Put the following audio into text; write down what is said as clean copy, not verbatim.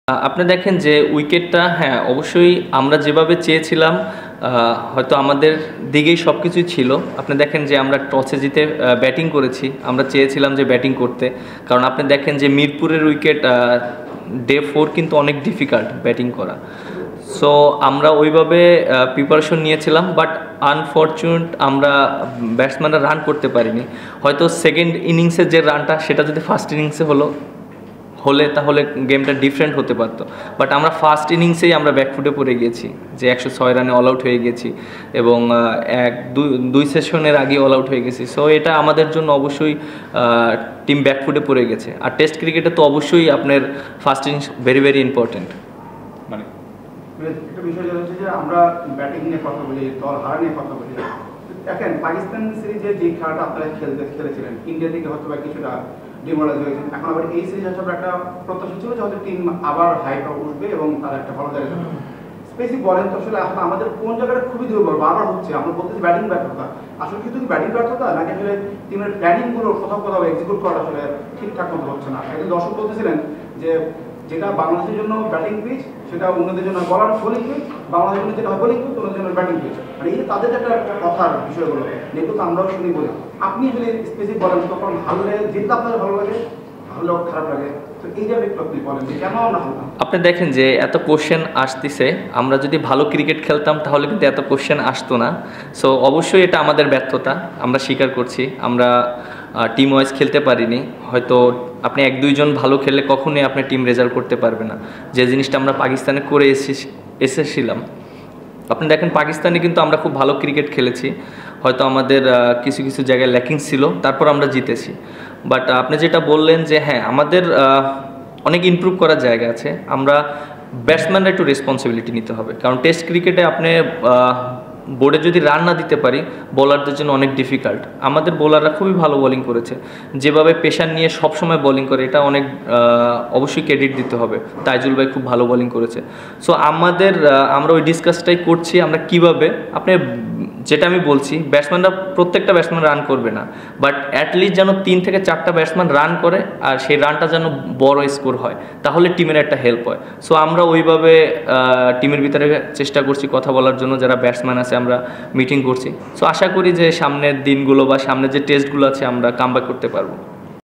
আপনি দেখেন যে উইকেটটা হ্যাঁ অবশ্যই আমরা যেভাবে চেয়েছিলাম হয়তো আমাদের দিকেই সব কিছুই ছিল। আপনি দেখেন যে আমরা টসে জিতে ব্যাটিং করেছি, আমরা চেয়েছিলাম যে ব্যাটিং করতে, কারণ আপনি দেখেন যে মিরপুরের উইকেট ডে 4 কিন্তু অনেক ডিফিকাল্ট ব্যাটিং করা। সো আমরা ওইভাবে প্রিপারেশন নিয়েছিলাম, বাট আনফর্চুনেট আমরা ব্যাটসম্যানরা রান করতে পারিনি। হয়তো সেকেন্ড ইনিংসের যে রানটা সেটা যদি ফার্স্ট ইনিংসে হলে তাহলে গেমটা ডিফারেন্ট হতে পারতো, বাট আমরা ফার্স্ট ইনিংসেই আমরা ব্যাকফুটে পড়ে গিয়েছি, যে 106 রানে অল আউট হয়ে গেছি এবং দুই সেশনের আগে অল আউট হয়ে গেছি। সো এটা আমাদের জন্য অবশ্যই টিম ব্যাকফুটে পড়ে গেছে। আর টেস্ট ক্রিকেটে তো অবশ্যই আপনার first innings very very important. মানে একটা বিষয় যেটা হচ্ছে যে আমরা ব্যাটিং নিয়ে কথা বলি, দল হারা নিয়ে কথা বলি। দেখেন পাকিস্তান সিরিজে যে খেলাটা আপনারা খেলেছিলেন, ইন্ডিয়া থেকে হয়তো বা কিছুটা ডিমোরালাইজ হয়েছেন, এখন আবার এই সিরিজ হচ্ছে একটা প্রত্যাশা ছিল যে হয়তো টিম আবার হাইপে উঠবে এবং তারা একটা ভালো জায়গায় যাবে। স্পেসিফিক বলেন তো আসলে এখন আমাদের কোন জায়গাটা খুবই দুর্বল বারবার হচ্ছে, আমরা বলতেছি ব্যাটিং ব্যর্থতা, আসলে কি শুধু ব্যাটিং ব্যর্থতা নাকি আসলে টিমের প্ল্যানিং গুলো কোথাও কোথাও এক্সিকিউট করা আসলে ঠিকঠাক মতো হচ্ছে না? একদিন দর্শক বলতেছিলেন যে যেটা বাংলাদেশের জন্য ব্যাটিং পিচ সেটা অন্যদের জন্য বোলিং পিচ, বাংলাদেশের জন্য যেটা বোলিং পিচ অন্যদের জন্য ব্যাটিং পিচ, মানে এই তাদের যে একটা কথার বিষয়গুলো যেহেতু আমরাও শুনি বলি, আপনি যদি স্পেসিফিক বলেন তখন হারলে জিতলে আপনার ভালো লাগে, হারলেও খারাপ লাগে, তো এই যে আপনি বলেন যে কেন আমরা হারলাম? আপনি দেখেন যে এত কোশ্চেন আসতেছে, আমরা যদি ভালো ক্রিকেট খেলতাম তাহলে কিন্তু এত কোশ্চেন আসতো না। সো অবশ্যই এটা আমাদের ব্যর্থতা, আমরা স্বীকার করছি। আমরা টিম ওয়াইজ খেলতে পারিনি। হয়তো আপনি 1-2 জন ভালো খেললে কখনোই আপনি টিম রেজাল্ট করতে পারবে না, যে জিনিসটা আমরা পাকিস্তানে করে এসেছিলাম। আপনি দেখেন পাকিস্তানে কিন্তু আমরা খুব ভালো ক্রিকেট খেলেছি, হয়তো আমাদের কিছু কিছু জায়গায় ল্যাকিং ছিল, তারপর আমরা জিতেছি। বাট আপনি যেটা বললেন যে হ্যাঁ আমাদের অনেক ইমপ্রুভ করার জায়গা আছে, আমরা ব্যাটসম্যানরা একটু রেসপন্সিবিলিটি নিতে হবে, কারণ টেস্ট ক্রিকেটে আপনি বোর্ডে যদি রান না দিতে পারি বোলারদের জন্য অনেক ডিফিকাল্ট। আমাদের বোলাররা খুবই ভালো বোলিং করেছে, যেভাবে পেশার নিয়ে সবসময় বোলিং করে, এটা অনেক অবশ্যই ক্রেডিট দিতে হবে। তাইজুল ভাই খুব ভালো বোলিং করেছে। সো আমরা ওই ডিসকাসটাই করছি, আমরা কিভাবে আপনি যেটা আমি বলছি, ব্যাটসম্যানরা প্রত্যেকটা ব্যাটসম্যান রান করবে না, বাট অ্যাটলিস্ট যেন 3 থেকে 4টা ব্যাটসম্যান রান করে আর সেই রানটা যেন বড় স্কোর হয়, তাহলে টিমের একটা হেল্প হয়। সো আমরা ওইভাবে টিমের ভিতরে চেষ্টা করছি কথা বলার জন্য, যারা ব্যাটসম্যান আছে আমরা মিটিং করছি। সো আশা করি যে সামনের দিনগুলো বা সামনের যে টেস্টগুলো আছে আমরা কামব্যাক করতে পারবো।